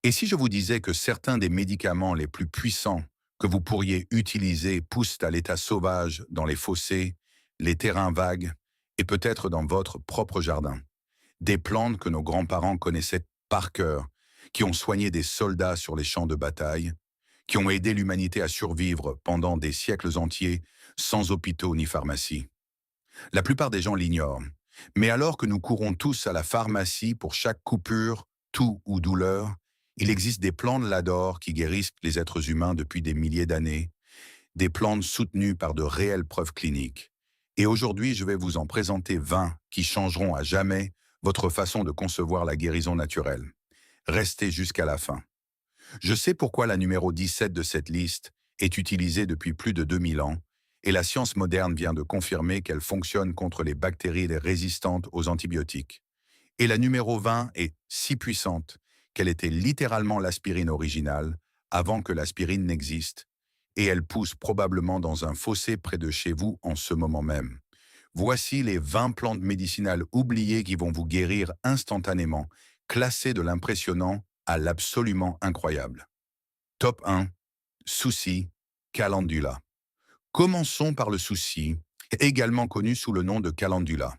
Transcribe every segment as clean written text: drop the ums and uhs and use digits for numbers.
Et si je vous disais que certains des médicaments les plus puissants que vous pourriez utiliser poussent à l'état sauvage dans les fossés, les terrains vagues et peut-être dans votre propre jardin? Des plantes que nos grands-parents connaissaient par cœur, qui ont soigné des soldats sur les champs de bataille, qui ont aidé l'humanité à survivre pendant des siècles entiers sans hôpitaux ni pharmacie. La plupart des gens l'ignorent. Mais alors que nous courons tous à la pharmacie pour chaque coupure, toux ou douleur, il existe des plantes Lador qui guérissent les êtres humains depuis des milliers d'années, des plantes soutenues par de réelles preuves cliniques. Et aujourd'hui, je vais vous en présenter 20 qui changeront à jamais votre façon de concevoir la guérison naturelle. Restez jusqu'à la fin. Je sais pourquoi la numéro 17 de cette liste est utilisée depuis plus de 2000 ans, et la science moderne vient de confirmer qu'elle fonctionne contre les bactéries résistantes aux antibiotiques. Et la numéro 20 est si puissante qu'elle était littéralement l'aspirine originale, avant que l'aspirine n'existe, et elle pousse probablement dans un fossé près de chez vous en ce moment même. Voici les 20 plantes médicinales oubliées qui vont vous guérir instantanément, classées de l'impressionnant à l'absolument incroyable. Top 1. Souci, calendula. Commençons par le souci, également connu sous le nom de calendula.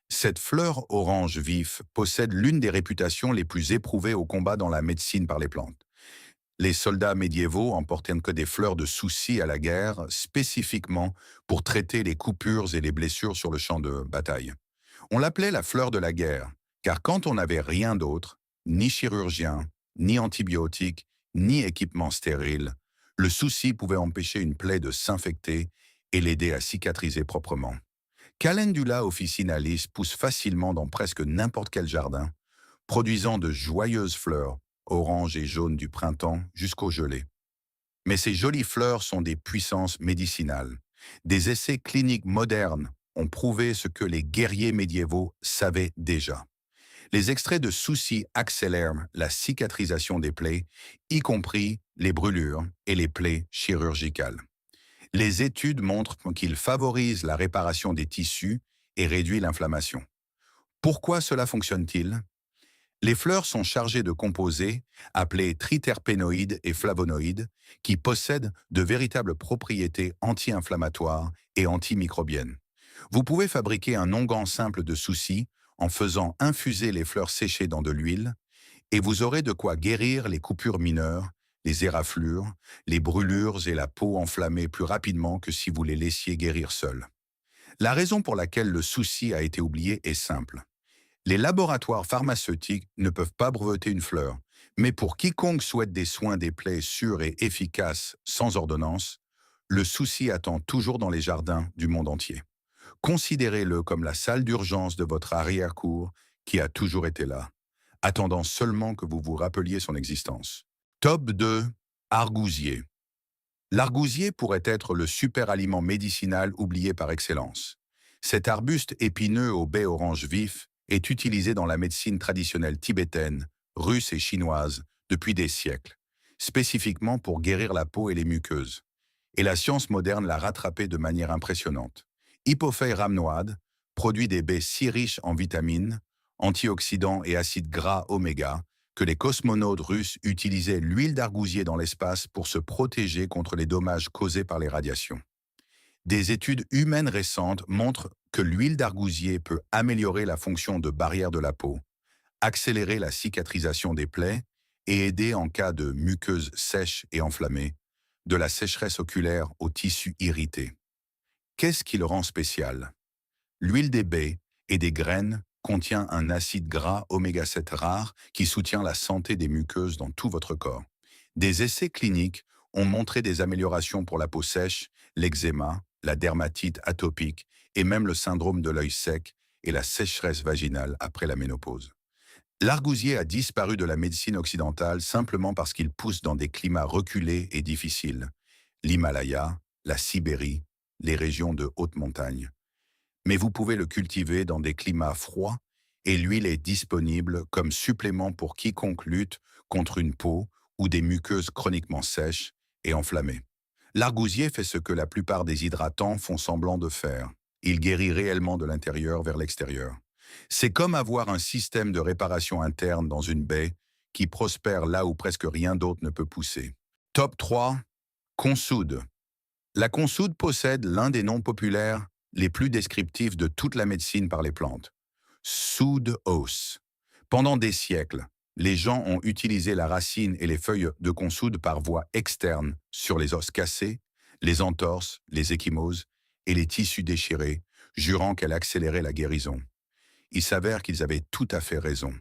Cette fleur orange vif possède l'une des réputations les plus éprouvées au combat dans la médecine par les plantes. Les soldats médiévaux emportaient que des fleurs de souci à la guerre, spécifiquement pour traiter les coupures et les blessures sur le champ de bataille. On l'appelait la fleur de la guerre, car quand on n'avait rien d'autre, ni chirurgien, ni antibiotiques, ni équipement stérile, le souci pouvait empêcher une plaie de s'infecter et l'aider à cicatriser proprement. Calendula officinalis pousse facilement dans presque n'importe quel jardin, produisant de joyeuses fleurs, orange et jaune du printemps jusqu'au gelée. Mais ces jolies fleurs sont des puissances médicinales. Des essais cliniques modernes ont prouvé ce que les guerriers médiévaux savaient déjà. Les extraits de souci accélèrent la cicatrisation des plaies, y compris les brûlures et les plaies chirurgicales. Les études montrent qu'il favorise la réparation des tissus et réduit l'inflammation. Pourquoi cela fonctionne-t-il? Les fleurs sont chargées de composés, appelés triterpénoïdes et flavonoïdes, qui possèdent de véritables propriétés anti-inflammatoires et antimicrobiennes. Vous pouvez fabriquer un onguent simple de souci en faisant infuser les fleurs séchées dans de l'huile, et vous aurez de quoi guérir les coupures mineures, les éraflures, les brûlures et la peau enflammée plus rapidement que si vous les laissiez guérir seuls. La raison pour laquelle le souci a été oublié est simple. Les laboratoires pharmaceutiques ne peuvent pas breveter une fleur, mais pour quiconque souhaite des soins des plaies sûrs et efficaces sans ordonnance, le souci attend toujours dans les jardins du monde entier. Considérez-le comme la salle d'urgence de votre arrière-cour qui a toujours été là, attendant seulement que vous vous rappeliez son existence. Top 2. Argousier. L'argousier pourrait être le super aliment médicinal oublié par excellence. Cet arbuste épineux au bai orange vif est utilisé dans la médecine traditionnelle tibétaine, russe et chinoise depuis des siècles, spécifiquement pour guérir la peau et les muqueuses. Et la science moderne l'a rattrapé de manière impressionnante. Hypophèle rhamnoide produit des baies si riches en vitamines, antioxydants et acides gras oméga que les cosmonautes russes utilisaient l'huile d'argousier dans l'espace pour se protéger contre les dommages causés par les radiations. Des études humaines récentes montrent que l'huile d'argousier peut améliorer la fonction de barrière de la peau, accélérer la cicatrisation des plaies et aider en cas de muqueuse sèche et enflammée, de la sécheresse oculaire aux tissus irrités. Qu'est-ce qui le rend spécial? L'huile des baies et des graines contient un acide gras oméga 7 rare qui soutient la santé des muqueuses dans tout votre corps. Des essais cliniques ont montré des améliorations pour la peau sèche, l'eczéma, la dermatite atopique et même le syndrome de l'œil sec et la sécheresse vaginale après la ménopause. L'argousier a disparu de la médecine occidentale simplement parce qu'il pousse dans des climats reculés et difficiles. L'Himalaya, la Sibérie, les régions de haute montagne. Mais vous pouvez le cultiver dans des climats froids et l'huile est disponible comme supplément pour quiconque lutte contre une peau ou des muqueuses chroniquement sèches et enflammées. L'argousier fait ce que la plupart des hydratants font semblant de faire. Il guérit réellement de l'intérieur vers l'extérieur. C'est comme avoir un système de réparation interne dans une baie qui prospère là où presque rien d'autre ne peut pousser. Top 3. Consoude. La consoude possède l'un des noms populaires les plus descriptifs de toute la médecine par les plantes. Soude os. Pendant des siècles, les gens ont utilisé la racine et les feuilles de consoude par voie externe sur les os cassés, les entorses, les ecchymoses et les tissus déchirés, jurant qu'elle accélérait la guérison. Il s'avère qu'ils avaient tout à fait raison.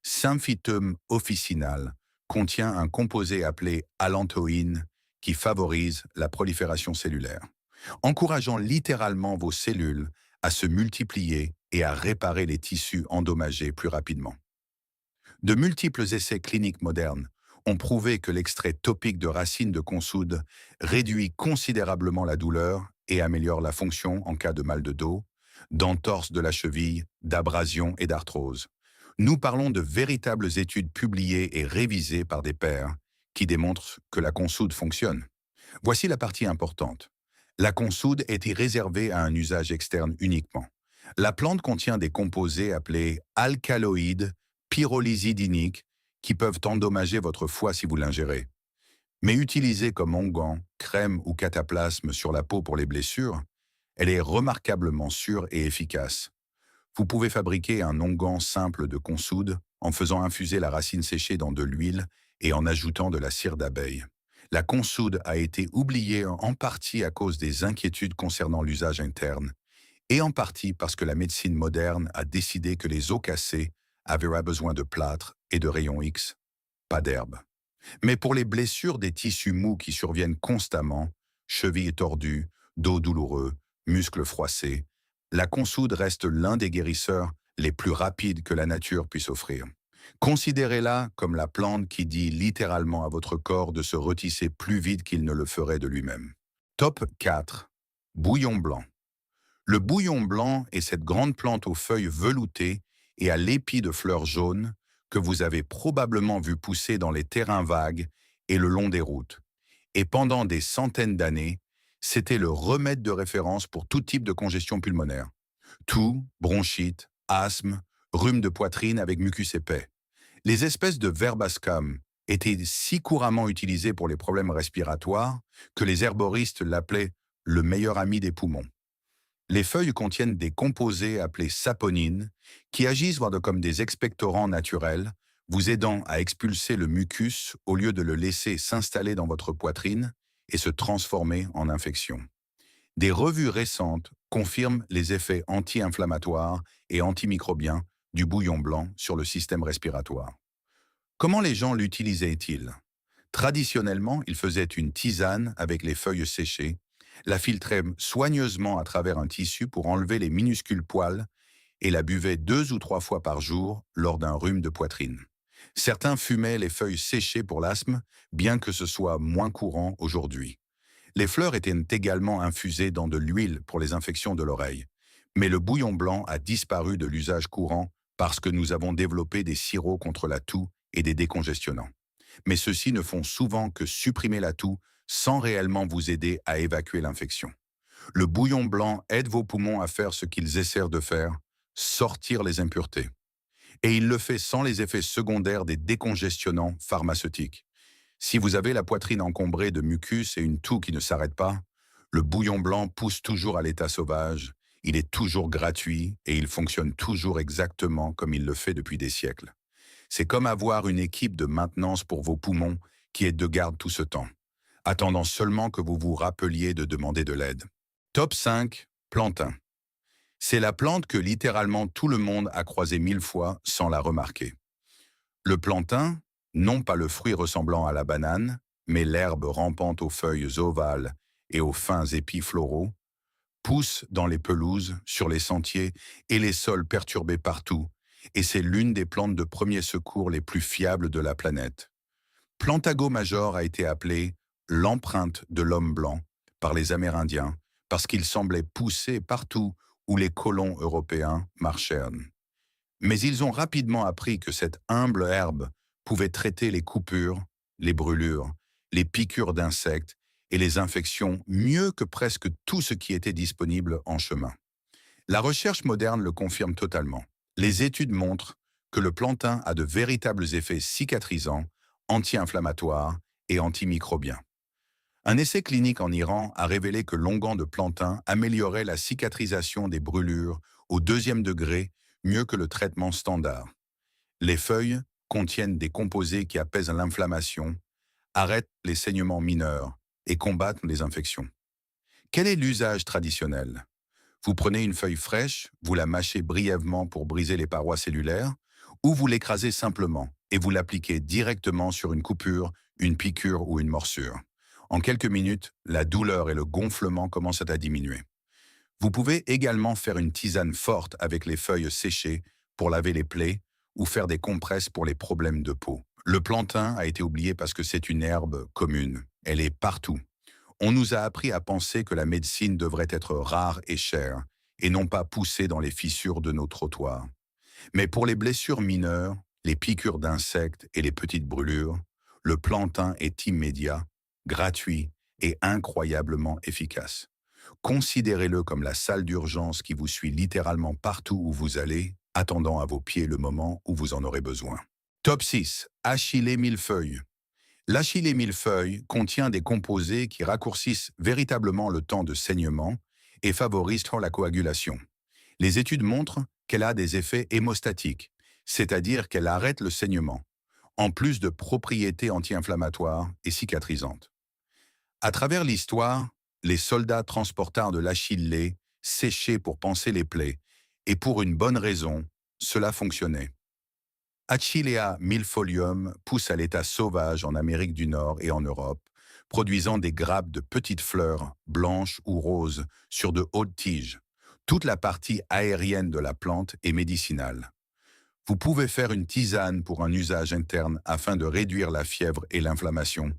Symphytum officinal contient un composé appelé allantoïne qui favorise la prolifération cellulaire, encourageant littéralement vos cellules à se multiplier et à réparer les tissus endommagés plus rapidement. De multiples essais cliniques modernes ont prouvé que l'extrait topique de racines de consoude réduit considérablement la douleur et améliore la fonction en cas de mal de dos, d'entorse de la cheville, d'abrasion et d'arthrose. Nous parlons de véritables études publiées et révisées par des pairs qui démontrent que la consoude fonctionne. Voici la partie importante. La consoude était réservée à un usage externe uniquement. La plante contient des composés appelés alcaloïdes pyrrolysidiniques qui peuvent endommager votre foie si vous l'ingérez. Mais utilisée comme onguent, crème ou cataplasme sur la peau pour les blessures, elle est remarquablement sûre et efficace. Vous pouvez fabriquer un onguent simple de consoude en faisant infuser la racine séchée dans de l'huile et en ajoutant de la cire d'abeille. La consoude a été oubliée en partie à cause des inquiétudes concernant l'usage interne, et en partie parce que la médecine moderne a décidé que les os cassés avaient besoin de plâtre et de rayons X, pas d'herbe. Mais pour les blessures des tissus mous qui surviennent constamment, chevilles tordues, dos douloureux, muscles froissés, la consoude reste l'un des guérisseurs les plus rapides que la nature puisse offrir. Considérez-la comme la plante qui dit littéralement à votre corps de se retisser plus vite qu'il ne le ferait de lui-même. Top 4. Bouillon blanc. Le bouillon blanc est cette grande plante aux feuilles veloutées et à l'épi de fleurs jaunes que vous avez probablement vu pousser dans les terrains vagues et le long des routes. Et pendant des centaines d'années, c'était le remède de référence pour tout type de congestion pulmonaire. Toux, bronchite, asthme, rhume de poitrine avec mucus épais. Les espèces de verbascum étaient si couramment utilisées pour les problèmes respiratoires que les herboristes l'appelaient le meilleur ami des poumons. Les feuilles contiennent des composés appelés saponines qui agissent comme des expectorants naturels, vous aidant à expulser le mucus au lieu de le laisser s'installer dans votre poitrine et se transformer en infection. Des revues récentes confirment les effets anti-inflammatoires et antimicrobiens du bouillon blanc sur le système respiratoire. Comment les gens l'utilisaient-ils? Traditionnellement, ils faisaient une tisane avec les feuilles séchées, la filtraient soigneusement à travers un tissu pour enlever les minuscules poils et la buvaient 2 ou 3 fois par jour lors d'un rhume de poitrine. Certains fumaient les feuilles séchées pour l'asthme, bien que ce soit moins courant aujourd'hui. Les fleurs étaient également infusées dans de l'huile pour les infections de l'oreille. Mais le bouillon blanc a disparu de l'usage courant parce que nous avons développé des sirops contre la toux et des décongestionnants. Mais ceux-ci ne font souvent que supprimer la toux sans réellement vous aider à évacuer l'infection. Le bouillon blanc aide vos poumons à faire ce qu'ils essaient de faire, sortir les impuretés. Et il le fait sans les effets secondaires des décongestionnants pharmaceutiques. Si vous avez la poitrine encombrée de mucus et une toux qui ne s'arrête pas, le bouillon blanc pousse toujours à l'état sauvage, il est toujours gratuit et il fonctionne toujours exactement comme il le fait depuis des siècles. C'est comme avoir une équipe de maintenance pour vos poumons qui est de garde tout ce temps, attendant seulement que vous vous rappeliez de demander de l'aide. Top 5. Plantain. C'est la plante que littéralement tout le monde a croisée 1000 fois sans la remarquer. Le plantain, non pas le fruit ressemblant à la banane, mais l'herbe rampante aux feuilles ovales et aux fins épis floraux, pousse dans les pelouses, sur les sentiers et les sols perturbés partout, et c'est l'une des plantes de premier secours les plus fiables de la planète. Plantago major a été appelé l'empreinte de l'homme blanc par les Amérindiens parce qu'il semblait pousser partout où les colons européens marchèrent. Mais ils ont rapidement appris que cette humble herbe pouvait traiter les coupures, les brûlures, les piqûres d'insectes et les infections mieux que presque tout ce qui était disponible en chemin. La recherche moderne le confirme totalement. Les études montrent que le plantain a de véritables effets cicatrisants, anti-inflammatoires et antimicrobiens. Un essai clinique en Iran a révélé que l'onguent de plantain améliorait la cicatrisation des brûlures au deuxième degré mieux que le traitement standard. Les feuilles contiennent des composés qui apaisent l'inflammation, arrêtent les saignements mineurs et combattent les infections. Quel est l'usage traditionnel? Vous prenez une feuille fraîche, vous la mâchez brièvement pour briser les parois cellulaires, ou vous l'écrasez simplement et vous l'appliquez directement sur une coupure, une piqûre ou une morsure. En quelques minutes, la douleur et le gonflement commencent à diminuer. Vous pouvez également faire une tisane forte avec les feuilles séchées pour laver les plaies ou faire des compresses pour les problèmes de peau. Le plantain a été oublié parce que c'est une herbe commune. Elle est partout. On nous a appris à penser que la médecine devrait être rare et chère, et non pas poussée dans les fissures de nos trottoirs. Mais pour les blessures mineures, les piqûres d'insectes et les petites brûlures, le plantain est immédiat, gratuit et incroyablement efficace. Considérez-le comme la salle d'urgence qui vous suit littéralement partout où vous allez, attendant à vos pieds le moment où vous en aurez besoin. Top 6. Achillée millefeuille. L'achillée millefeuille contient des composés qui raccourcissent véritablement le temps de saignement et favorisent la coagulation. Les études montrent qu'elle a des effets hémostatiques, c'est-à-dire qu'elle arrête le saignement, en plus de propriétés anti-inflammatoires et cicatrisantes. À travers l'histoire, les soldats transportèrent de l'achillée séché pour panser les plaies, et pour une bonne raison, cela fonctionnait. Achillea milfolium pousse à l'état sauvage en Amérique du Nord et en Europe, produisant des grappes de petites fleurs, blanches ou roses, sur de hautes tiges. Toute la partie aérienne de la plante est médicinale. Vous pouvez faire une tisane pour un usage interne afin de réduire la fièvre et l'inflammation,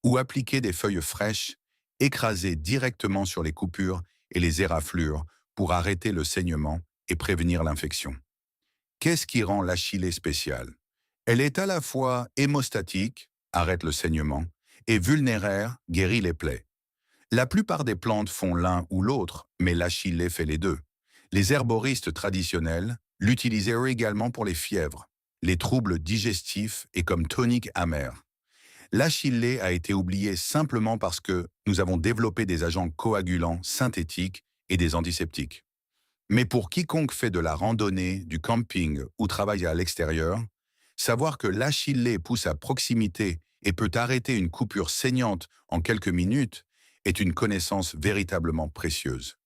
ou appliquer des feuilles fraîches, écrasées directement sur les coupures et les éraflures pour arrêter le saignement et prévenir l'infection. Qu'est-ce qui rend l'achillée spéciale? Elle est à la fois hémostatique, arrête le saignement, et vulnéraire, guérit les plaies. La plupart des plantes font l'un ou l'autre, mais l'achillée fait les deux. Les herboristes traditionnels l'utilisaient également pour les fièvres, les troubles digestifs et comme tonique amer. L'achillée a été oubliée simplement parce que nous avons développé des agents coagulants synthétiques et des antiseptiques. Mais pour quiconque fait de la randonnée, du camping ou travaille à l'extérieur, savoir que l'achillée pousse à proximité et peut arrêter une coupure saignante en quelques minutes est une connaissance véritablement précieuse.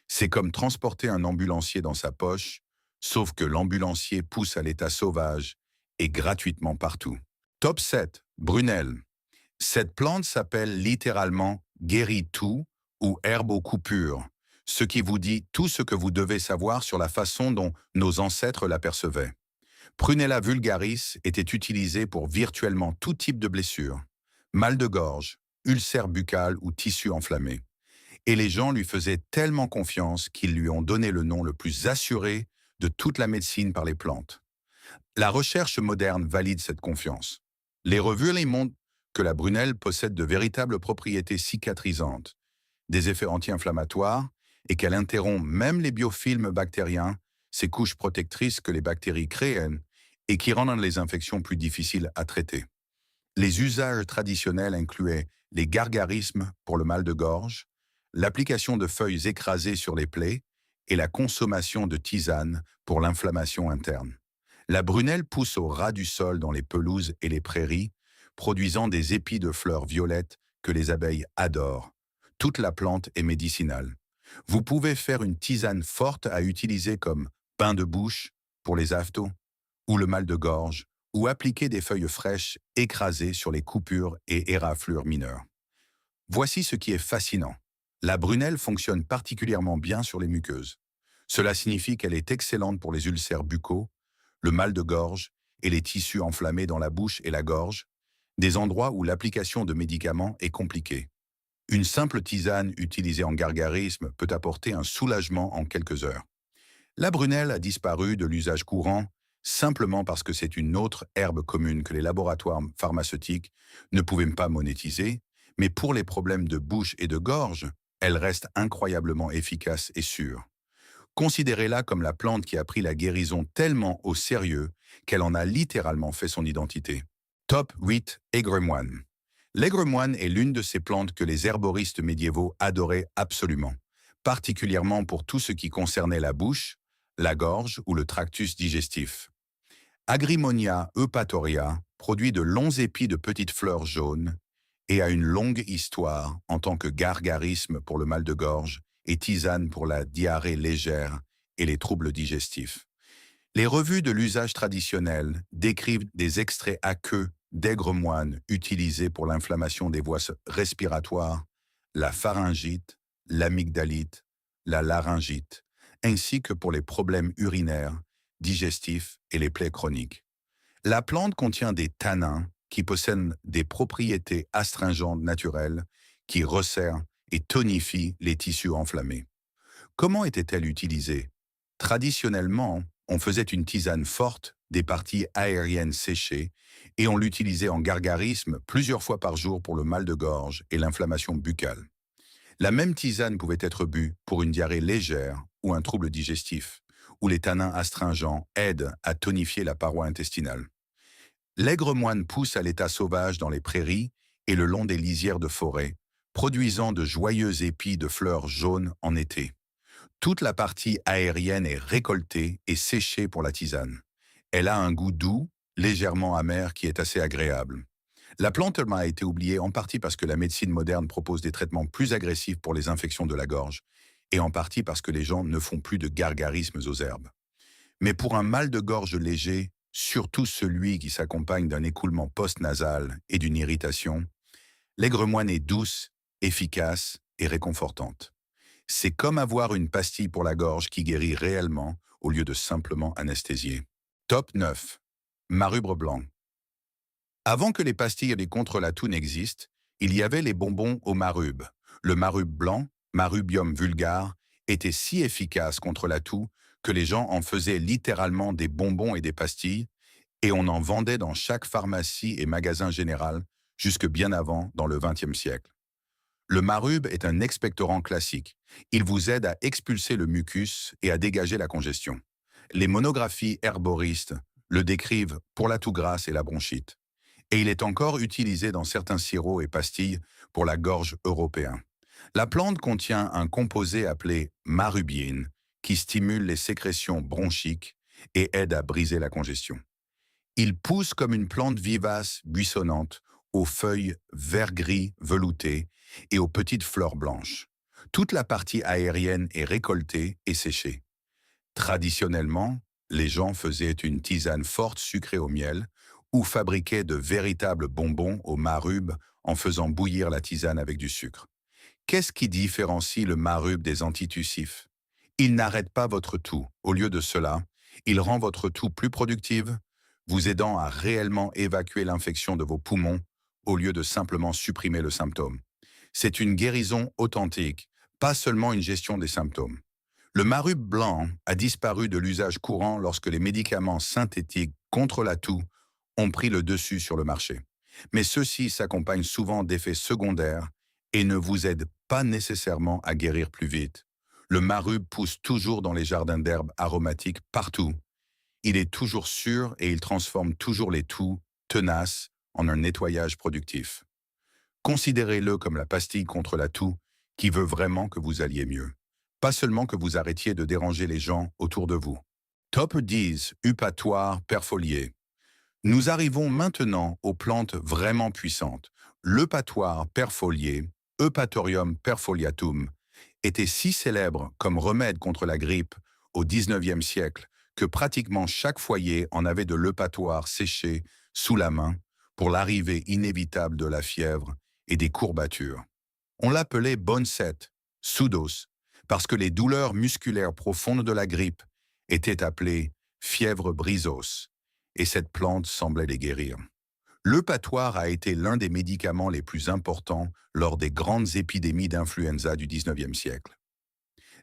C'est comme transporter un ambulancier dans sa poche, sauf que l'ambulancier pousse à l'état sauvage et gratuitement partout. Top 7. Brunelle. Cette plante s'appelle littéralement guérit-tout ou herbe aux coupures, ce qui vous dit tout ce que vous devez savoir sur la façon dont nos ancêtres l'apercevaient. Prunella vulgaris était utilisée pour virtuellement tout type de blessure, mal de gorge, ulcère buccal ou tissu enflammé. Et les gens lui faisaient tellement confiance qu'ils lui ont donné le nom le plus assuré de toute la médecine par les plantes. La recherche moderne valide cette confiance. Les revues les montrent que la brunelle possède de véritables propriétés cicatrisantes, des effets anti-inflammatoires et qu'elle interrompt même les biofilms bactériens, ces couches protectrices que les bactéries créent et qui rendent les infections plus difficiles à traiter. Les usages traditionnels incluaient les gargarismes pour le mal de gorge, l'application de feuilles écrasées sur les plaies et la consommation de tisanes pour l'inflammation interne. La brunelle pousse au ras du sol dans les pelouses et les prairies, produisant des épis de fleurs violettes que les abeilles adorent. Toute la plante est médicinale. Vous pouvez faire une tisane forte à utiliser comme bain de bouche pour les aphthos ou le mal de gorge, ou appliquer des feuilles fraîches écrasées sur les coupures et éraflures mineures. Voici ce qui est fascinant. La brunelle fonctionne particulièrement bien sur les muqueuses. Cela signifie qu'elle est excellente pour les ulcères buccaux, le mal de gorge et les tissus enflammés dans la bouche et la gorge, des endroits où l'application de médicaments est compliquée. Une simple tisane utilisée en gargarisme peut apporter un soulagement en quelques heures. La brunelle a disparu de l'usage courant simplement parce que c'est une autre herbe commune que les laboratoires pharmaceutiques ne pouvaient pas monétiser, mais pour les problèmes de bouche et de gorge, elle reste incroyablement efficace et sûre. Considérez-la comme la plante qui a pris la guérison tellement au sérieux qu'elle en a littéralement fait son identité. Top 8. Aigremoine. L'aigremoine est l'une de ces plantes que les herboristes médiévaux adoraient absolument, particulièrement pour tout ce qui concernait la bouche, la gorge ou le tractus digestif. Agrimonia eupatoria produit de longs épis de petites fleurs jaunes et a une longue histoire en tant que gargarisme pour le mal de gorge et tisane pour la diarrhée légère et les troubles digestifs. Les revues de l'usage traditionnel décrivent des extraits aqueux d'aigre-moine utilisés pour l'inflammation des voies respiratoires, la pharyngite, l'amygdalite, la laryngite, ainsi que pour les problèmes urinaires, digestifs et les plaies chroniques. La plante contient des tanins qui possèdent des propriétés astringentes naturelles qui resserrent et tonifient les tissus enflammés. Comment était-elle utilisée? Traditionnellement, on faisait une tisane forte des parties aériennes séchées et on l'utilisait en gargarisme plusieurs fois par jour pour le mal de gorge et l'inflammation buccale. La même tisane pouvait être bue pour une diarrhée légère ou un trouble digestif, où les tanins astringents aident à tonifier la paroi intestinale. L'aigre-moine pousse à l'état sauvage dans les prairies et le long des lisières de forêt, produisant de joyeux épis de fleurs jaunes en été. Toute la partie aérienne est récoltée et séchée pour la tisane. Elle a un goût doux, légèrement amer qui est assez agréable. La plante a été oubliée en partie parce que la médecine moderne propose des traitements plus agressifs pour les infections de la gorge, et en partie parce que les gens ne font plus de gargarismes aux herbes. Mais pour un mal de gorge léger, surtout celui qui s'accompagne d'un écoulement post-nasal et d'une irritation, l'aigre-moine est douce, efficace et réconfortante. C'est comme avoir une pastille pour la gorge qui guérit réellement au lieu de simplement anesthésier. Top 9. Marubre blanc. Avant que les pastilles contre la toux n'existent, il y avait les bonbons au marube. Le marube blanc, Marubium vulgare, était si efficace contre la toux que les gens en faisaient littéralement des bonbons et des pastilles, et on en vendait dans chaque pharmacie et magasin général jusque bien avant dans le XXe siècle. Le marube est un expectorant classique. Il vous aide à expulser le mucus et à dégager la congestion. Les monographies herboristes le décrivent pour la toux grasse et la bronchite. Et il est encore utilisé dans certains sirops et pastilles pour la gorge européen. La plante contient un composé appelé marubiene qui stimule les sécrétions bronchiques et aide à briser la congestion. Il pousse comme une plante vivace, buissonnante, aux feuilles vert-gris veloutées et aux petites fleurs blanches. Toute la partie aérienne est récoltée et séchée. Traditionnellement, les gens faisaient une tisane forte sucrée au miel ou fabriquaient de véritables bonbons au marube en faisant bouillir la tisane avec du sucre. Qu'est-ce qui différencie le marube des antitussifs? Il n'arrête pas votre toux. Au lieu de cela, il rend votre toux plus productive, vous aidant à réellement évacuer l'infection de vos poumons au lieu de simplement supprimer le symptôme. C'est une guérison authentique, pas seulement une gestion des symptômes. Le marube blanc a disparu de l'usage courant lorsque les médicaments synthétiques contre la toux ont pris le dessus sur le marché. Mais ceux-ci s'accompagnent souvent d'effets secondaires et ne vous aident pas nécessairement à guérir plus vite. Le marube pousse toujours dans les jardins d'herbes aromatiques partout. Il est toujours sûr et il transforme toujours les toux tenaces en un nettoyage productif. Considérez-le comme la pastille contre la toux qui veut vraiment que vous alliez mieux. Pas seulement que vous arrêtiez de déranger les gens autour de vous. Top 10. Upatoire perfolié. Nous arrivons maintenant aux plantes vraiment puissantes. L'eupatoire perfolié, Eupatorium perfoliatum, était si célèbre comme remède contre la grippe au XIXe siècle que pratiquement chaque foyer en avait de l'eupatoire séché sous la main pour l'arrivée inévitable de la fièvre et des courbatures. On l'appelait bonset, soudos, parce que les douleurs musculaires profondes de la grippe étaient appelées fièvre brisos, et cette plante semblait les guérir. L'eupatoire a été l'un des médicaments les plus importants lors des grandes épidémies d'influenza du XIXe siècle.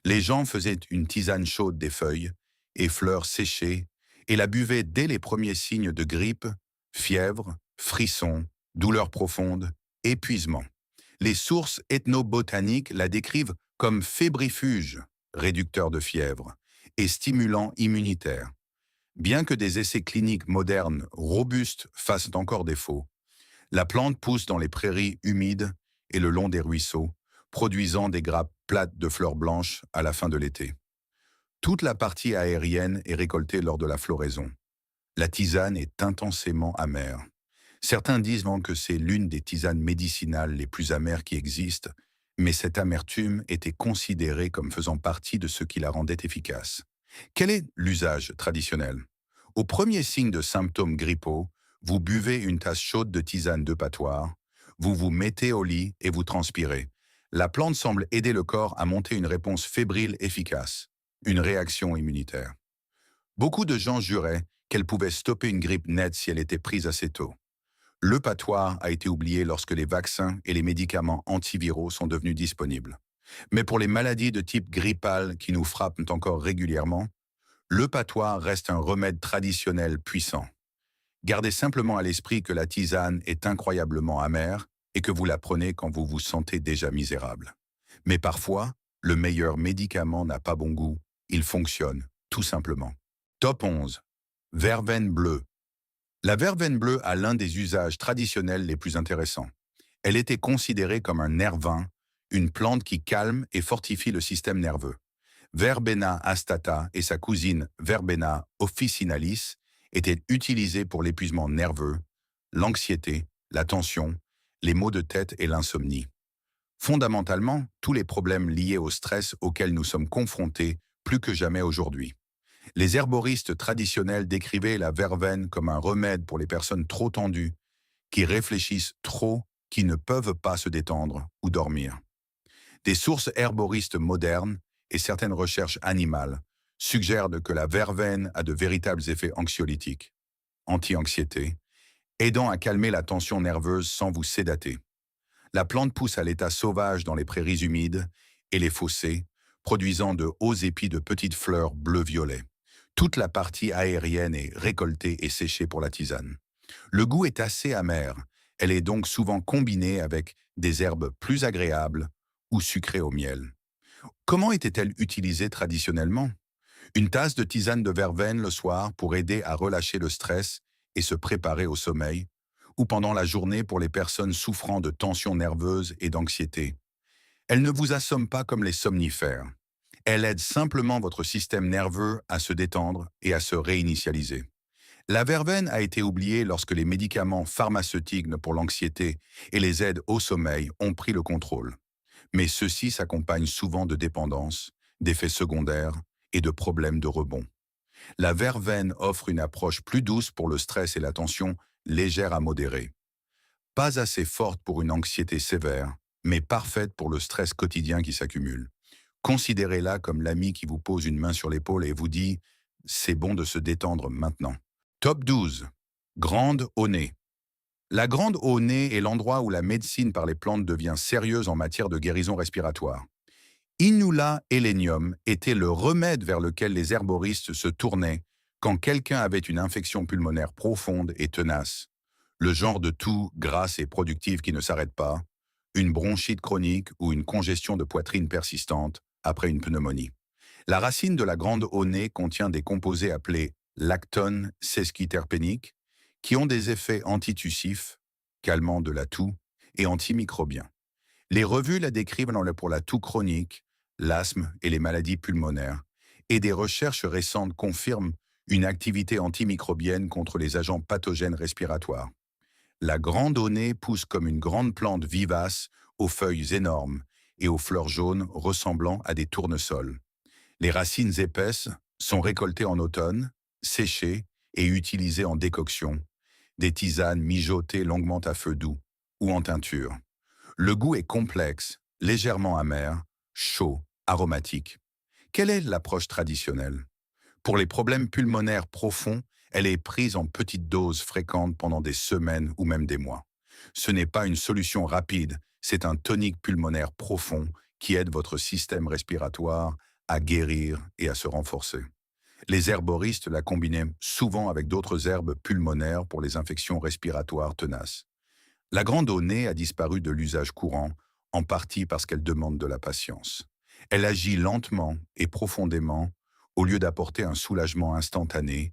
Les gens faisaient une tisane chaude des feuilles et fleurs séchées et la buvaient dès les premiers signes de grippe, fièvre, frissons, douleurs profondes, épuisement. Les sources ethnobotaniques la décrivent comme fébrifuge, réducteur de fièvre, et stimulant immunitaire. Bien que des essais cliniques modernes robustes fassent encore défaut, la plante pousse dans les prairies humides et le long des ruisseaux, produisant des grappes plates de fleurs blanches à la fin de l'été. Toute la partie aérienne est récoltée lors de la floraison. La tisane est intensément amère. Certains disent même que c'est l'une des tisanes médicinales les plus amères qui existent, mais cette amertume était considérée comme faisant partie de ce qui la rendait efficace. Quel est l'usage traditionnel? Au premier signe de symptômes grippaux, vous buvez une tasse chaude de tisane de patois, vous vous mettez au lit et vous transpirez. La plante semble aider le corps à monter une réponse fébrile efficace, une réaction immunitaire. Beaucoup de gens juraient qu'elle pouvait stopper une grippe nette si elle était prise assez tôt. Le patois a été oublié lorsque les vaccins et les médicaments antiviraux sont devenus disponibles. Mais pour les maladies de type grippal qui nous frappent encore régulièrement, le patois reste un remède traditionnel puissant. Gardez simplement à l'esprit que la tisane est incroyablement amère et que vous la prenez quand vous vous sentez déjà misérable. Mais parfois, le meilleur médicament n'a pas bon goût, il fonctionne, tout simplement. Top 11. Verveine bleue. La verveine bleue a l'un des usages traditionnels les plus intéressants. Elle était considérée comme un nervin, une plante qui calme et fortifie le système nerveux. Verbena astata et sa cousine Verbena officinalis étaient utilisées pour l'épuisement nerveux, l'anxiété, la tension, les maux de tête et l'insomnie. Fondamentalement, tous les problèmes liés au stress auxquels nous sommes confrontés plus que jamais aujourd'hui. Les herboristes traditionnels décrivaient la verveine comme un remède pour les personnes trop tendues, qui réfléchissent trop, qui ne peuvent pas se détendre ou dormir. Des sources herboristes modernes et certaines recherches animales suggèrent que la verveine a de véritables effets anxiolytiques, anti-anxiété, aidant à calmer la tension nerveuse sans vous sédater. La plante pousse à l'état sauvage dans les prairies humides et les fossés, produisant de hauts épis de petites fleurs bleu-violet. Toute la partie aérienne est récoltée et séchée pour la tisane. Le goût est assez amer, elle est donc souvent combinée avec des herbes plus agréables ou sucrées au miel. Comment était-elle utilisée traditionnellement? Une tasse de tisane de verveine le soir pour aider à relâcher le stress et se préparer au sommeil, ou pendant la journée pour les personnes souffrant de tensions nerveuses et d'anxiété. Elle ne vous assomme pas comme les somnifères. Elle aide simplement votre système nerveux à se détendre et à se réinitialiser. La verveine a été oubliée lorsque les médicaments pharmaceutiques pour l'anxiété et les aides au sommeil ont pris le contrôle. Mais ceux-ci s'accompagnent souvent de dépendance, d'effets secondaires et de problèmes de rebond. La verveine offre une approche plus douce pour le stress et la tension, légère à modérer. Pas assez forte pour une anxiété sévère, mais parfaite pour le stress quotidien qui s'accumule. Considérez-la comme l'ami qui vous pose une main sur l'épaule et vous dit « c'est bon de se détendre maintenant ». Top 12. Grande au nez. La grande au nez est l'endroit où la médecine par les plantes devient sérieuse en matière de guérison respiratoire. Inula helenium était le remède vers lequel les herboristes se tournaient quand quelqu'un avait une infection pulmonaire profonde et tenace. Le genre de toux grasse et productive qui ne s'arrête pas, une bronchite chronique ou une congestion de poitrine persistante après une pneumonie. La racine de la grande au nez contient des composés appelés lactone sesquiterpénique qui ont des effets antitussifs, calmant de la toux, et antimicrobiens. Les revues la décrivent pour la toux chronique, l'asthme et les maladies pulmonaires, et des recherches récentes confirment une activité antimicrobienne contre les agents pathogènes respiratoires. La grande au nez pousse comme une grande plante vivace aux feuilles énormes et aux fleurs jaunes ressemblant à des tournesols. Les racines épaisses sont récoltées en automne, séchées et utilisées en décoction, des tisanes mijotées longuement à feu doux ou en teinture. Le goût est complexe, légèrement amer, chaud, aromatique. Quelle est l'approche traditionnelle? Pour les problèmes pulmonaires profonds, elle est prise en petites doses fréquentes pendant des semaines ou même des mois. Ce n'est pas une solution rapide, c'est un tonique pulmonaire profond qui aide votre système respiratoire à guérir et à se renforcer. Les herboristes la combinaient souvent avec d'autres herbes pulmonaires pour les infections respiratoires tenaces. La grande au nez a disparu de l'usage courant, en partie parce qu'elle demande de la patience. Elle agit lentement et profondément, au lieu d'apporter un soulagement instantané,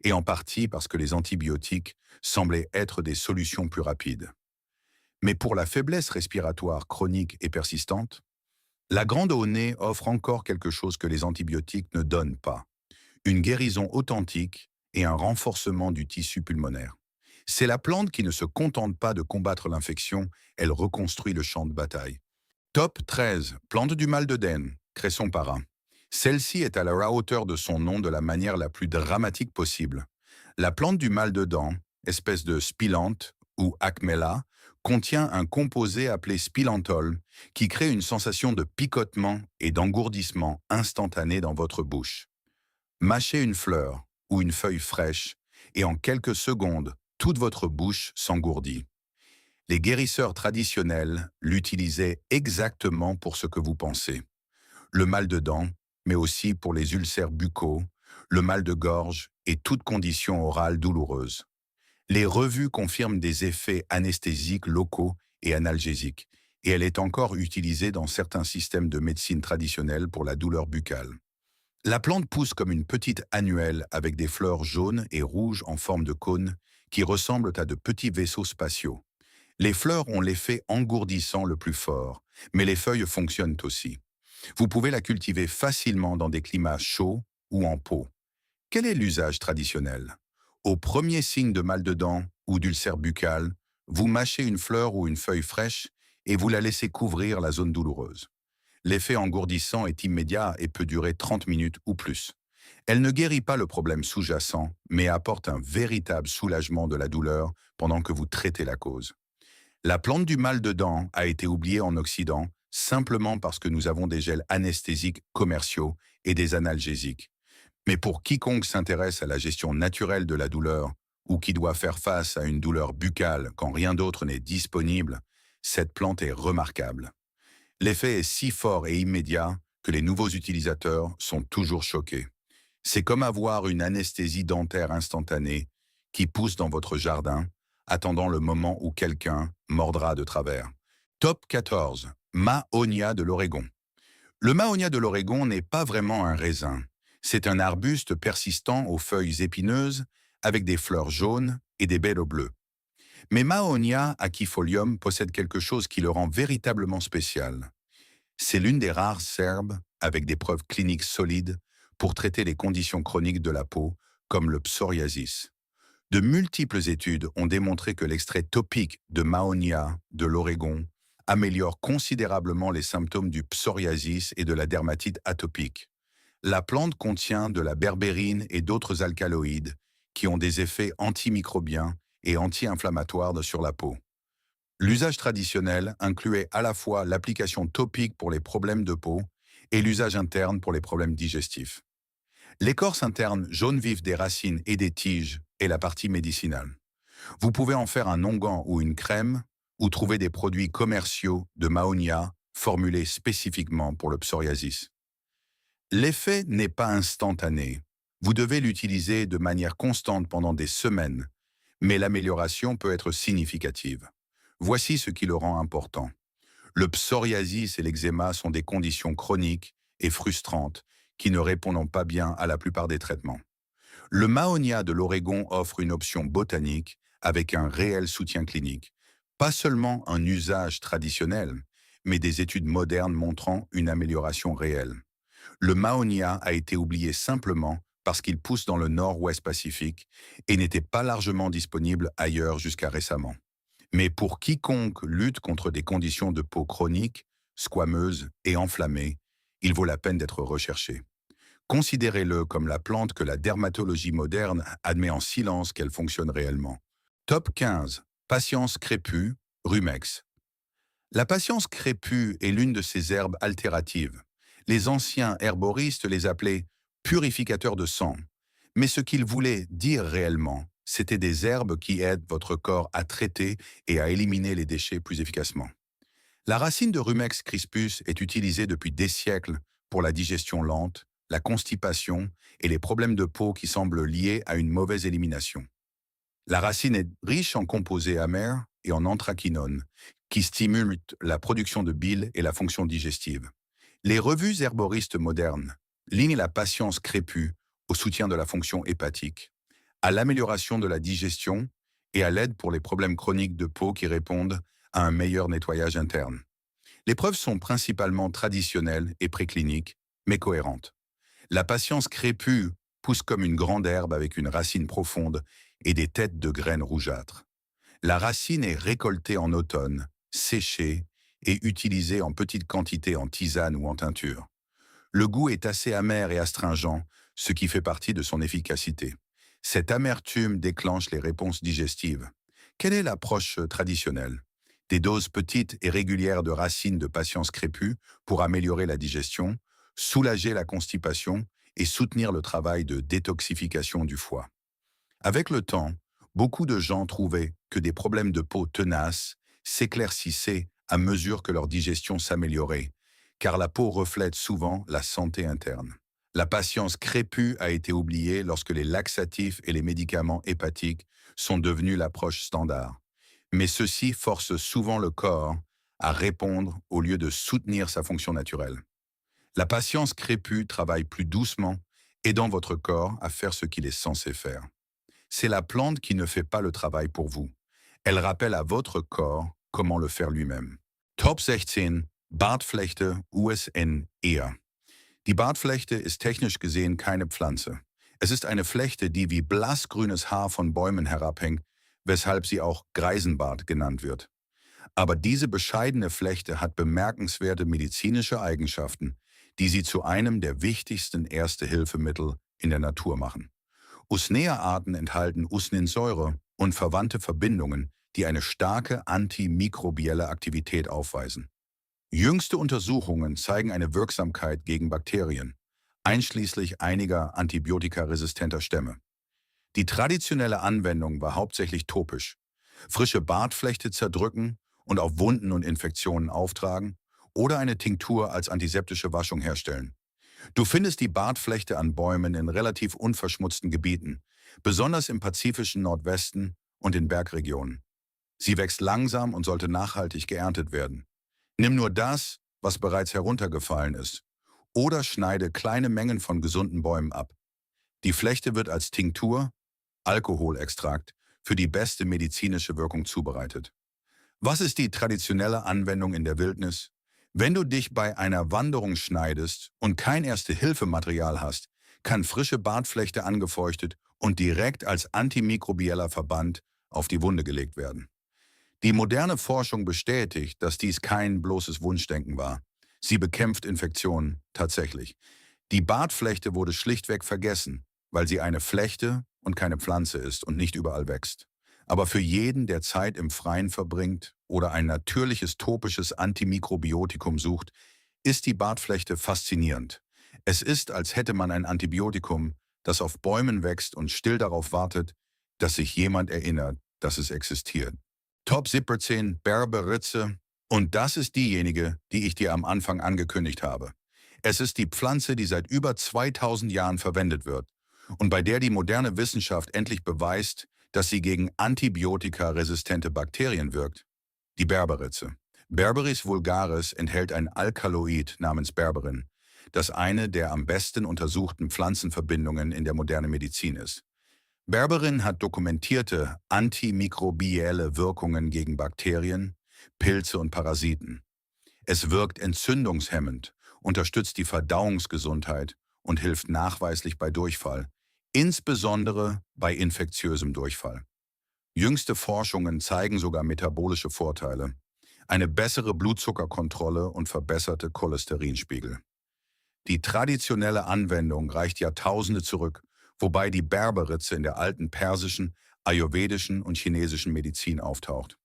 et en partie parce que les antibiotiques semblaient être des solutions plus rapides. Mais pour la faiblesse respiratoire chronique et persistante, la grande au nez offre encore quelque chose que les antibiotiques ne donnent pas, une guérison authentique et un renforcement du tissu pulmonaire. C'est la plante qui ne se contente pas de combattre l'infection, elle reconstruit le champ de bataille. Top 13, plante du mal de Denne, Cresson para. Celle-ci est à la hauteur de son nom de la manière la plus dramatique possible. La plante du mal de dents, espèce de spilante ou acmella, contient un composé appelé spilantol qui crée une sensation de picotement et d'engourdissement instantané dans votre bouche. Mâchez une fleur ou une feuille fraîche et en quelques secondes, toute votre bouche s'engourdit. Les guérisseurs traditionnels l'utilisaient exactement pour ce que vous pensez. Le mal de dents, mais aussi pour les ulcères buccaux, le mal de gorge et toute condition orale douloureuse. Les revues confirment des effets anesthésiques locaux et analgésiques, et elle est encore utilisée dans certains systèmes de médecine traditionnelle pour la douleur buccale. La plante pousse comme une petite annuelle avec des fleurs jaunes et rouges en forme de cône qui ressemblent à de petits vaisseaux spatiaux. Les fleurs ont l'effet engourdissant le plus fort, mais les feuilles fonctionnent aussi. Vous pouvez la cultiver facilement dans des climats chauds ou en pot. Quel est l'usage traditionnel? Au premier signe de mal de dents ou d'ulcère buccal, vous mâchez une fleur ou une feuille fraîche et vous la laissez couvrir la zone douloureuse. L'effet engourdissant est immédiat et peut durer 30 minutes ou plus. Elle ne guérit pas le problème sous-jacent, mais apporte un véritable soulagement de la douleur pendant que vous traitez la cause. La plante du mal de dents a été oubliée en Occident simplement parce que nous avons des gels anesthésiques commerciaux et des analgésiques. Mais pour quiconque s'intéresse à la gestion naturelle de la douleur ou qui doit faire face à une douleur buccale quand rien d'autre n'est disponible, cette plante est remarquable. L'effet est si fort et immédiat que les nouveaux utilisateurs sont toujours choqués. C'est comme avoir une anesthésie dentaire instantanée qui pousse dans votre jardin, attendant le moment où quelqu'un mordra de travers. Top 14. Mahonia de l'Oregon. Le Mahonia de l'Oregon n'est pas vraiment un raisin. C'est un arbuste persistant aux feuilles épineuses avec des fleurs jaunes et des baies bleues. Mais Mahonia aquifolium possède quelque chose qui le rend véritablement spécial. C'est l'une des rares herbes avec des preuves cliniques solides pour traiter les conditions chroniques de la peau, comme le psoriasis. De multiples études ont démontré que l'extrait topique de Mahonia de l'Oregon améliore considérablement les symptômes du psoriasis et de la dermatite atopique. La plante contient de la berbérine et d'autres alcaloïdes qui ont des effets antimicrobiens et anti-inflammatoires sur la peau. L'usage traditionnel incluait à la fois l'application topique pour les problèmes de peau et l'usage interne pour les problèmes digestifs. L'écorce interne jaune vif des racines et des tiges est la partie médicinale. Vous pouvez en faire un onguent ou une crème ou trouver des produits commerciaux de Mahonia formulés spécifiquement pour le psoriasis. L'effet n'est pas instantané. Vous devez l'utiliser de manière constante pendant des semaines, mais l'amélioration peut être significative. Voici ce qui le rend important. Le psoriasis et l'eczéma sont des conditions chroniques et frustrantes qui ne répondent pas bien à la plupart des traitements. Le Mahonia de l'Oregon offre une option botanique avec un réel soutien clinique. Pas seulement un usage traditionnel, mais des études modernes montrant une amélioration réelle. Le Mahonia a été oublié simplement parce qu'il pousse dans le nord-ouest Pacifique et n'était pas largement disponible ailleurs jusqu'à récemment. Mais pour quiconque lutte contre des conditions de peau chroniques, squameuses et enflammées, il vaut la peine d'être recherché. Considérez-le comme la plante que la dermatologie moderne admet en silence qu'elle fonctionne réellement. Top 15. Patience crépue, Rumex. La patience crépue est l'une de ces herbes altératives. Les anciens herboristes les appelaient purificateurs de sang. Mais ce qu'ils voulaient dire réellement, c'était des herbes qui aident votre corps à traiter et à éliminer les déchets plus efficacement. La racine de Rumex crispus est utilisée depuis des siècles pour la digestion lente, la constipation et les problèmes de peau qui semblent liés à une mauvaise élimination. La racine est riche en composés amers et en anthraquinone, qui stimulent la production de bile et la fonction digestive. Les revues herboristes modernes Ligne la patience crépue au soutien de la fonction hépatique, à l'amélioration de la digestion et à l'aide pour les problèmes chroniques de peau qui répondent à un meilleur nettoyage interne. Les preuves sont principalement traditionnelles et précliniques, mais cohérentes. La patience crépue pousse comme une grande herbe avec une racine profonde et des têtes de graines rougeâtres. La racine est récoltée en automne, séchée et utilisée en petite quantité en tisane ou en teinture. Le goût est assez amer et astringent, ce qui fait partie de son efficacité. Cette amertume déclenche les réponses digestives. Quelle est l'approche traditionnelle? Des doses petites et régulières de racines de patience crépue pour améliorer la digestion, soulager la constipation et soutenir le travail de détoxification du foie. Avec le temps, beaucoup de gens trouvaient que des problèmes de peau tenaces s'éclaircissaient à mesure que leur digestion s'améliorait, car la peau reflète souvent la santé interne. La patience crépue a été oubliée lorsque les laxatifs et les médicaments hépatiques sont devenus l'approche standard. Mais ceux-ci forcent souvent le corps à répondre au lieu de soutenir sa fonction naturelle. La patience crépue travaille plus doucement, aidant votre corps à faire ce qu'il est censé faire. C'est la plante qui ne fait pas le travail pour vous. Elle rappelle à votre corps comment le faire lui-même. Top 16. Bartflechte USN eher. Die Bartflechte ist technisch gesehen keine Pflanze. Es ist eine Flechte, die wie blassgrünes Haar von Bäumen herabhängt, weshalb sie auch Greisenbart genannt wird. Aber diese bescheidene Flechte hat bemerkenswerte medizinische Eigenschaften, die sie zu einem der wichtigsten Erste-Hilfemittel in der Natur machen. Usnea-Arten enthalten Usninsäure und verwandte Verbindungen, die eine starke antimikrobielle Aktivität aufweisen. Jüngste Untersuchungen zeigen eine Wirksamkeit gegen Bakterien, einschließlich einiger antibiotikaresistenter Stämme. Die traditionelle Anwendung war hauptsächlich topisch. Frische Bartflechte zerdrücken und auf Wunden und Infektionen auftragen oder eine Tinktur als antiseptische Waschung herstellen. Du findest die Bartflechte an Bäumen in relativ unverschmutzten Gebieten, besonders im pazifischen Nordwesten und in Bergregionen. Sie wächst langsam und sollte nachhaltig geerntet werden. Nimm nur das, was bereits heruntergefallen ist, oder schneide kleine Mengen von gesunden Bäumen ab. Die Flechte wird als Tinktur, Alkoholextrakt, für die beste medizinische Wirkung zubereitet. Was ist die traditionelle Anwendung in der Wildnis? Wenn du dich bei einer Wanderung schneidest und kein Erste-Hilfe-Material hast, kann frische Bartflechte angefeuchtet und direkt als antimikrobieller Verband auf die Wunde gelegt werden. Die moderne Forschung bestätigt, dass dies kein bloßes Wunschdenken war. Sie bekämpft Infektionen tatsächlich. Die Bartflechte wurde schlichtweg vergessen, weil sie eine Flechte und keine Pflanze ist und nicht überall wächst. Aber für jeden, der Zeit im Freien verbringt oder ein natürliches topisches Antimikrobiotikum sucht, ist die Bartflechte faszinierend. Es ist, als hätte man ein Antibiotikum, das auf Bäumen wächst und still darauf wartet, dass sich jemand erinnert, dass es existiert. Top 17, Berberitze. Und das ist diejenige, die ich dir am Anfang angekündigt habe. Es ist die Pflanze, die seit über 2000 Jahren verwendet wird und bei der die moderne Wissenschaft endlich beweist, dass sie gegen antibiotikaresistente Bakterien wirkt. Die Berberitze. Berberis vulgaris enthält ein Alkaloid namens Berberin, das eine der am besten untersuchten Pflanzenverbindungen in der modernen Medizin ist. Berberin hat dokumentierte antimikrobielle Wirkungen gegen Bakterien, Pilze und Parasiten. Es wirkt entzündungshemmend, unterstützt die Verdauungsgesundheit und hilft nachweislich bei Durchfall, insbesondere bei infektiösem Durchfall. Jüngste Forschungen zeigen sogar metabolische Vorteile, eine bessere Blutzuckerkontrolle und verbesserte Cholesterinspiegel. Die traditionelle Anwendung reicht Jahrtausende zurück, wobei die Berberitze in der alten persischen, ayurvedischen und chinesischen Medizin auftaucht.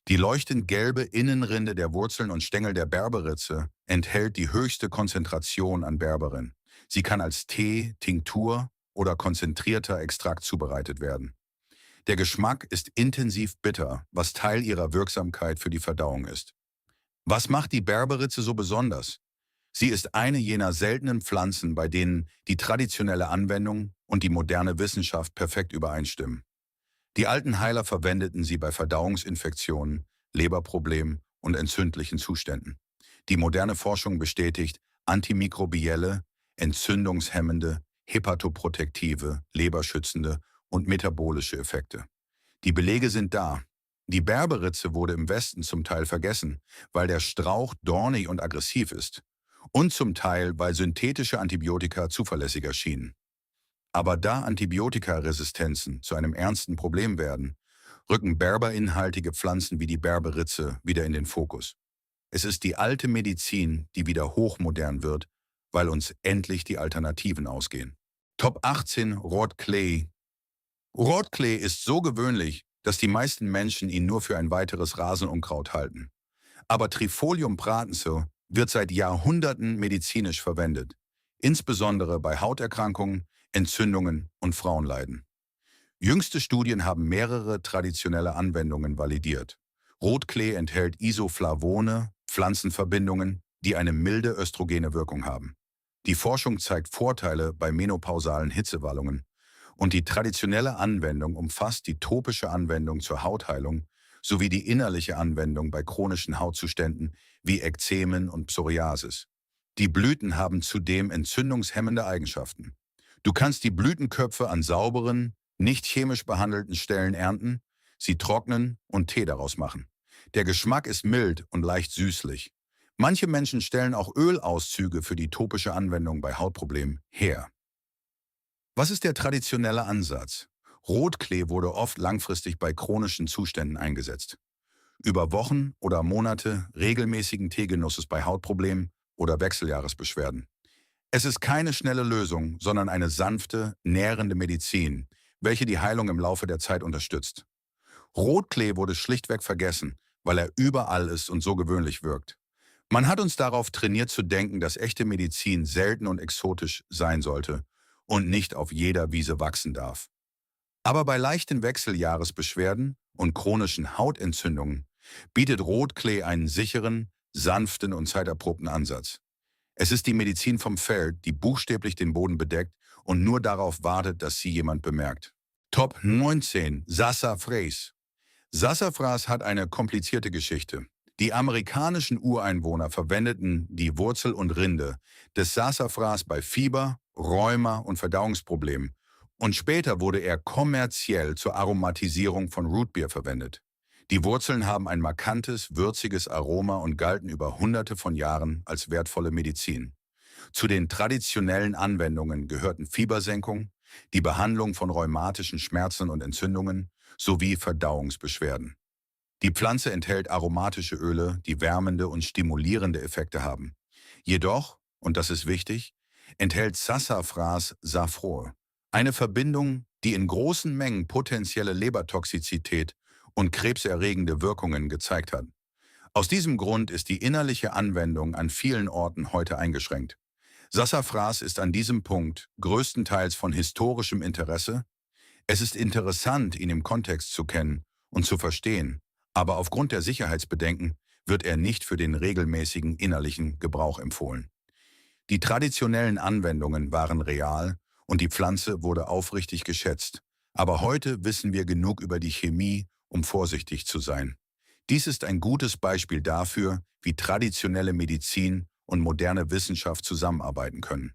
Die leuchtend gelbe Innenrinde der Wurzeln und Stängel der Berberitze enthält die höchste Konzentration an Berberin. Sie kann als Tee, Tinktur oder konzentrierter Extrakt zubereitet werden. Der Geschmack ist intensiv bitter, was Teil ihrer Wirksamkeit für die Verdauung ist. Was macht die Berberitze so besonders? Sie ist eine jener seltenen Pflanzen, bei denen die traditionelle Anwendung und die moderne Wissenschaft perfekt übereinstimmen. Die alten Heiler verwendeten sie bei Verdauungsinfektionen, Leberproblemen und entzündlichen Zuständen. Die moderne Forschung bestätigt antimikrobielle, entzündungshemmende, hepatoprotektive, leberschützende und metabolische Effekte. Die Belege sind da. Die Berberitze wurde im Westen zum Teil vergessen, weil der Strauch dornig und aggressiv ist. Und zum Teil, weil synthetische Antibiotika zuverlässiger schienen. Aber da Antibiotikaresistenzen zu einem ernsten Problem werden, rücken berberinhaltige Pflanzen wie die Berberitze wieder in den Fokus. Es ist die alte Medizin, die wieder hochmodern wird, weil uns endlich die Alternativen ausgehen. Top 18 Rotklee. Rotklee ist so gewöhnlich, dass die meisten Menschen ihn nur für ein weiteres Rasenunkraut halten. Aber Trifolium pratense wird seit Jahrhunderten medizinisch verwendet, insbesondere bei Hauterkrankungen, Entzündungen und Frauenleiden. Jüngste Studien haben mehrere traditionelle Anwendungen validiert. Rotklee enthält Isoflavone, Pflanzenverbindungen, die eine milde östrogene Wirkung haben. Die Forschung zeigt Vorteile bei menopausalen Hitzewallungen und die traditionelle Anwendung umfasst die topische Anwendung zur Hautheilung sowie die innerliche Anwendung bei chronischen Hautzuständen wie Ekzemen und Psoriasis. Die Blüten haben zudem entzündungshemmende Eigenschaften. Du kannst die Blütenköpfe an sauberen, nicht chemisch behandelten Stellen ernten, sie trocknen und Tee daraus machen. Der Geschmack ist mild und leicht süßlich. Manche Menschen stellen auch Ölauszüge für die topische Anwendung bei Hautproblemen her. Was ist der traditionelle Ansatz? Rotklee wurde oft langfristig bei chronischen Zuständen eingesetzt. Über Wochen oder Monate regelmäßigen Teegenusses bei Hautproblemen oder Wechseljahresbeschwerden. Es ist keine schnelle Lösung, sondern eine sanfte, nährende Medizin, welche die Heilung im Laufe der Zeit unterstützt. Rotklee wurde schlichtweg vergessen, weil er überall ist und so gewöhnlich wirkt. Man hat uns darauf trainiert zu denken, dass echte Medizin selten und exotisch sein sollte und nicht auf jeder Wiese wachsen darf. Aber bei leichten Wechseljahresbeschwerden und chronischen Hautentzündungen bietet Rotklee einen sicheren, sanften und zeiterprobten Ansatz. Es ist die Medizin vom Feld, die buchstäblich den Boden bedeckt und nur darauf wartet, dass sie jemand bemerkt. Top 19 Sassafras. Sassafras hat eine komplizierte Geschichte. Die amerikanischen Ureinwohner verwendeten die Wurzel und Rinde des Sassafras bei Fieber, Rheuma und Verdauungsproblemen und später wurde er kommerziell zur Aromatisierung von Rootbeer verwendet. Die Wurzeln haben ein markantes, würziges Aroma und galten über Hunderte von Jahren als wertvolle Medizin. Zu den traditionellen Anwendungen gehörten Fiebersenkung, die Behandlung von rheumatischen Schmerzen und Entzündungen sowie Verdauungsbeschwerden. Die Pflanze enthält aromatische Öle, die wärmende und stimulierende Effekte haben. Jedoch, und das ist wichtig, enthält Sassafras Safror, eine Verbindung, die in großen Mengen potenzielle Lebertoxizität und krebserregende Wirkungen gezeigt hat. Aus diesem Grund ist die innerliche Anwendung an vielen Orten heute eingeschränkt. Sassafras ist an diesem Punkt größtenteils von historischem Interesse. Es ist interessant, ihn im Kontext zu kennen und zu verstehen, aber aufgrund der Sicherheitsbedenken wird er nicht für den regelmäßigen innerlichen Gebrauch empfohlen. Die traditionellen Anwendungen waren real und die Pflanze wurde aufrichtig geschätzt. Aber heute wissen wir genug über die Chemie, um vorsichtig zu sein. Dies ist ein gutes Beispiel dafür, wie traditionelle Medizin und moderne Wissenschaft zusammenarbeiten können.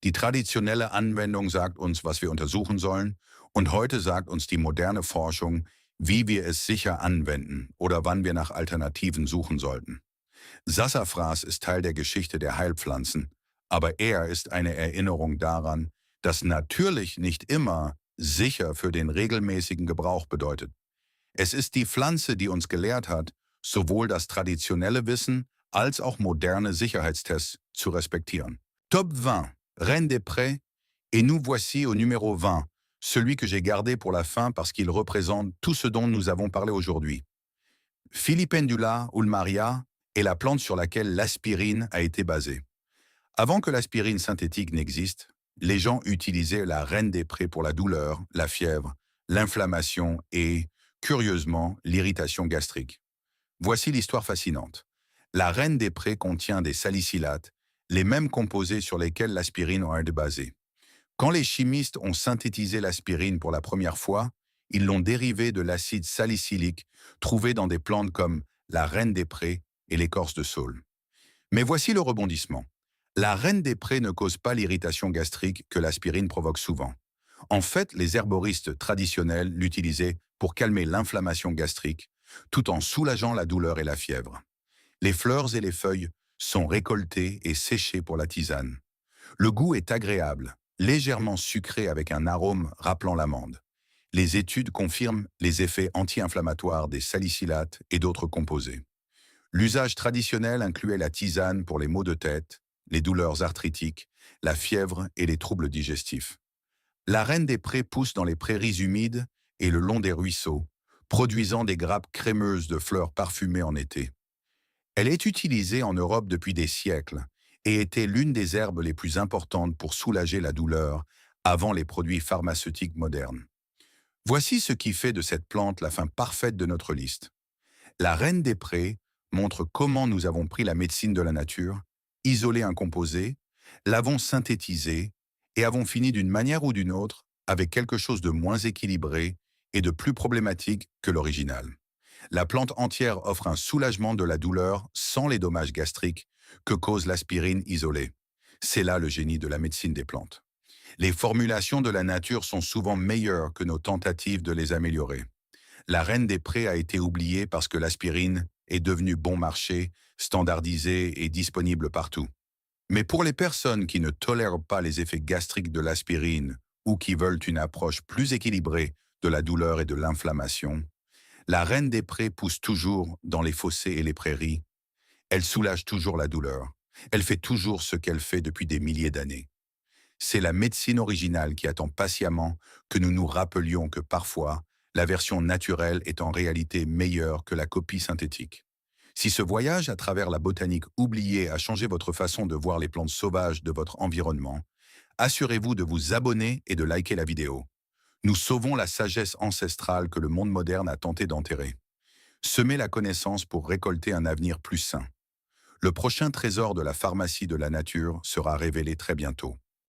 Die traditionelle Anwendung sagt uns, was wir untersuchen sollen, und heute sagt uns die moderne Forschung, wie wir es sicher anwenden oder wann wir nach Alternativen suchen sollten. Sassafras ist Teil der Geschichte der Heilpflanzen, aber er ist eine Erinnerung daran, dass natürlich nicht immer sicher für den regelmäßigen Gebrauch bedeutet. Es ist die Pflanze, die uns gelehrt hat, sowohl das traditionelle Wissen als auch moderne Sicherheitstests zu respektieren. Top 20, Reine des Prés, et nous voici au numéro 20, celui que j'ai gardé pour la fin parce qu'il représente tout ce dont nous avons parlé aujourd'hui. Filipendula ulmaria est la plante sur laquelle l'aspirine a été basée. Avant que l'aspirine synthétique n'existe, les gens utilisaient la reine des prés pour la douleur, la fièvre, l'inflammation et, curieusement, l'irritation gastrique. Voici l'histoire fascinante. La reine des prés contient des salicylates, les mêmes composés sur lesquels l'aspirine a été basée. Quand les chimistes ont synthétisé l'aspirine pour la première fois, ils l'ont dérivé de l'acide salicylique trouvé dans des plantes comme la reine des prés et l'écorce de saule. Mais voici le rebondissement. La reine des prés ne cause pas l'irritation gastrique que l'aspirine provoque souvent. En fait, les herboristes traditionnels l'utilisaient pour calmer l'inflammation gastrique, tout en soulageant la douleur et la fièvre. Les fleurs et les feuilles sont récoltées et séchées pour la tisane. Le goût est agréable, légèrement sucré avec un arôme rappelant l'amande. Les études confirment les effets anti-inflammatoires des salicylates et d'autres composés. L'usage traditionnel incluait la tisane pour les maux de tête, les douleurs arthritiques, la fièvre et les troubles digestifs. La reine des prés pousse dans les prairies humides et le long des ruisseaux, produisant des grappes crémeuses de fleurs parfumées en été. Elle est utilisée en Europe depuis des siècles et était l'une des herbes les plus importantes pour soulager la douleur avant les produits pharmaceutiques modernes. Voici ce qui fait de cette plante la fin parfaite de notre liste. La reine des prés montre comment nous avons pris la médecine de la nature, isolé un composé, l'avons synthétisé et avons fini d'une manière ou d'une autre avec quelque chose de moins équilibré et de plus problématique que l'original. La plante entière offre un soulagement de la douleur sans les dommages gastriques que cause l'aspirine isolée. C'est là le génie de la médecine des plantes. Les formulations de la nature sont souvent meilleures que nos tentatives de les améliorer. La reine des prés a été oubliée parce que l'aspirine est devenue bon marché, standardisée et disponible partout. Mais pour les personnes qui ne tolèrent pas les effets gastriques de l'aspirine ou qui veulent une approche plus équilibrée de la douleur et de l'inflammation, la reine des prés pousse toujours dans les fossés et les prairies. Elle soulage toujours la douleur. Elle fait toujours ce qu'elle fait depuis des milliers d'années. C'est la médecine originale qui attend patiemment que nous nous rappelions que parfois, la version naturelle est en réalité meilleure que la copie synthétique. Si ce voyage à travers la botanique oubliée a changé votre façon de voir les plantes sauvages de votre environnement, assurez-vous de vous abonner et de liker la vidéo. Nous sauvons la sagesse ancestrale que le monde moderne a tenté d'enterrer. Semez la connaissance pour récolter un avenir plus sain. Le prochain trésor de la pharmacie de la nature sera révélé très bientôt.